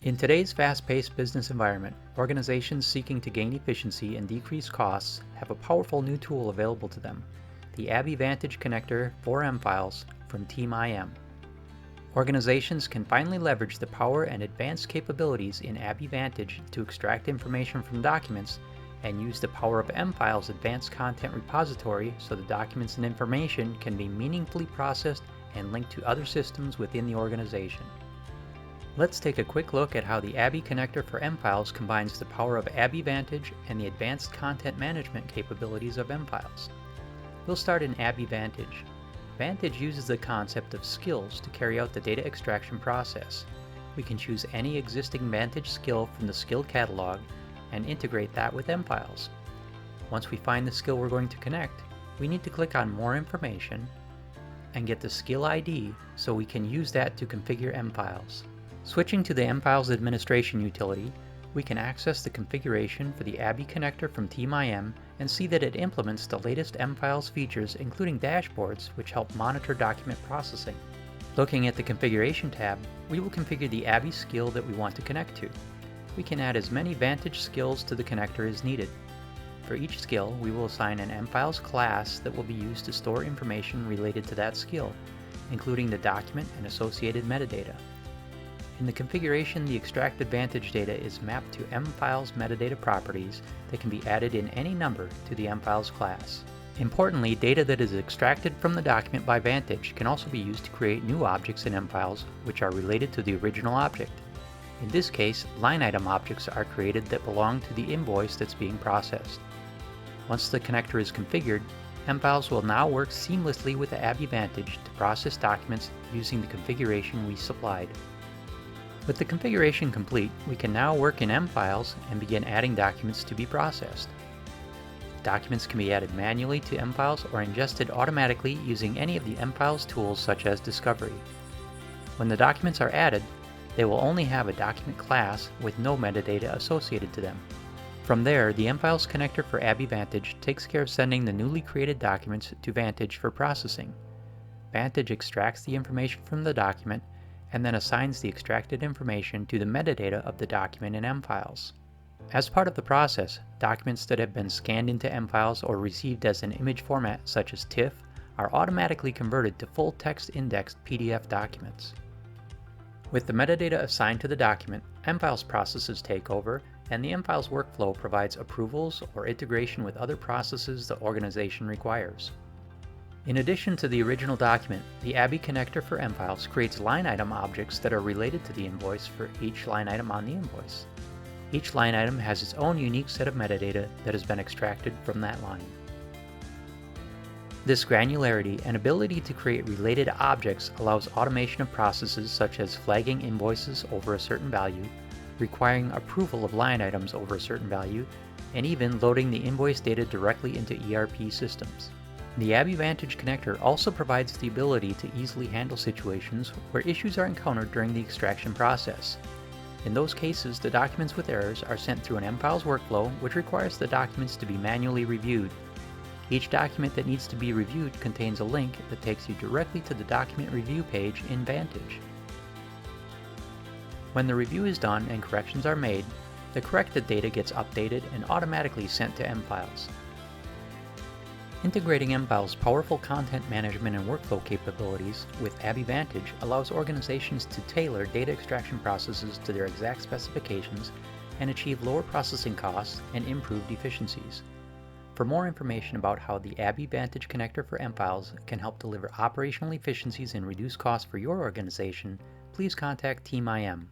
In today's fast-paced business environment, organizations seeking to gain efficiency and decrease costs have a powerful new tool available to them, the ABBYY Connector for M-Files from TeamIM. Organizations can finally leverage the power and advanced capabilities in ABBYY to extract information from documents and use the power of M-Files' advanced content repository so the documents and information can be meaningfully processed and linked to other systems within the organization. Let's take a quick look at how the ABBYY Connector for M-Files combines the power of ABBYY and the advanced content management capabilities of M-Files. We'll start in ABBYY. Vantage uses the concept of skills to carry out the data extraction process. We can choose any existing Vantage skill from the skill catalog and integrate that with M-Files. Once we find the skill we're going to connect, we need to click on More Information and get the skill ID so we can use that to configure M-Files. Switching to the M-Files administration utility, we can access the configuration for the ABBYY Connector from TeamIM and see that it implements the latest M-Files features, including dashboards which help monitor document processing. Looking at the Configuration tab, we will configure the ABBYY skill that we want to connect to. We can add as many Vantage skills to the connector as needed. For each skill, we will assign an M-Files class that will be used to store information related to that skill, including the document and associated metadata. In the configuration, the extracted Vantage data is mapped to M-Files metadata properties that can be added in any number to the M-Files class. Importantly, data that is extracted from the document by Vantage can also be used to create new objects in M-Files which are related to the original object. In this case, line item objects are created that belong to the invoice that's being processed. Once the connector is configured, M-Files will now work seamlessly with the ABBYY to process documents using the configuration we supplied. With the configuration complete, we can now work in M-Files and begin adding documents to be processed. Documents can be added manually to M-Files or ingested automatically using any of the M-Files tools such as Discovery. When the documents are added, they will only have a document class with no metadata associated to them. From there, the M-Files connector for ABBYY takes care of sending the newly created documents to Vantage for processing. Vantage extracts the information from the document and then assigns the extracted information to the metadata of the document in M-Files. As part of the process, documents that have been scanned into M-Files or received as an image format such as TIFF are automatically converted to full text indexed PDF documents. With the metadata assigned to the document, M-Files processes take over, and the M-Files workflow provides approvals or integration with other processes the organization requires. In addition to the original document, the ABBYY Connector for M-Files creates line item objects that are related to the invoice for each line item on the invoice. Each line item has its own unique set of metadata that has been extracted from that line. This granularity and ability to create related objects allows automation of processes such as flagging invoices over a certain value, requiring approval of line items over a certain value, and even loading the invoice data directly into ERP systems. The ABBYY Connector also provides the ability to easily handle situations where issues are encountered during the extraction process. In those cases, the documents with errors are sent through an M-Files workflow which requires the documents to be manually reviewed. Each document that needs to be reviewed contains a link that takes you directly to the document review page in Vantage. When the review is done and corrections are made, the corrected data gets updated and automatically sent to M-Files. Integrating M-Files' powerful content management and workflow capabilities with ABBYY allows organizations to tailor data extraction processes to their exact specifications and achieve lower processing costs and improved efficiencies. For more information about how the ABBYY Connector for M-Files can help deliver operational efficiencies and reduce costs for your organization, please contact TeamIM.